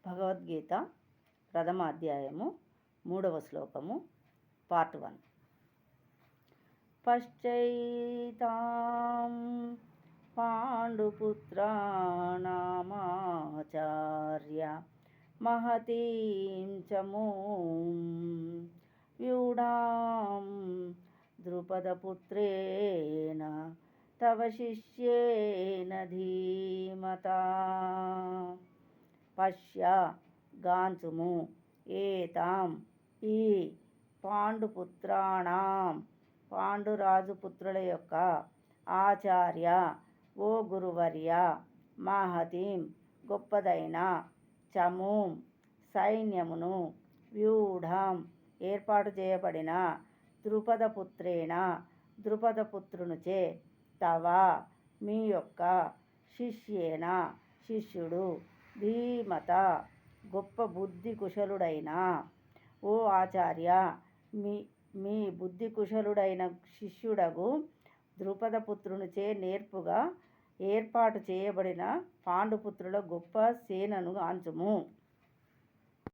భగవద్గీత ప్రథమ అధ్యాయము 3వ శ్లోకము పార్ట్ 1. పశ్చైతాం పాండుపుత్రాణామాచార్య మహతీం చమూం వ్యూఢాం ద్రుపదపుత్రేణ తవ శిష్యేన ధీమతా. పశ్య గాంచుము ఏతాం ఈ పాండుపుత్రాణం పాండురాజు పుత్రుల యొక్క ఆచార్య ఓ గురువర్య మహతీం గొప్పదైన చమూం సైన్యమును వ్యూఢం ఏర్పాటు చేయబడిన ద్రుపదపుత్రేణ ద్రుపదపుత్రునిచే తవ మీ యొక్క శిష్యేన శిష్యుడు ధీమత గొప్ప బుద్ధి కుశలుడైన ఓ ఆచార్య మీ బుద్ధి కుశలుడైన శిష్యుడగు ద్రుపదపుత్రునిచే నేర్పుగా ఏర్పాటు చేయబడిన పాండుపుత్రుల గొప్ప సేనను గాంచుము.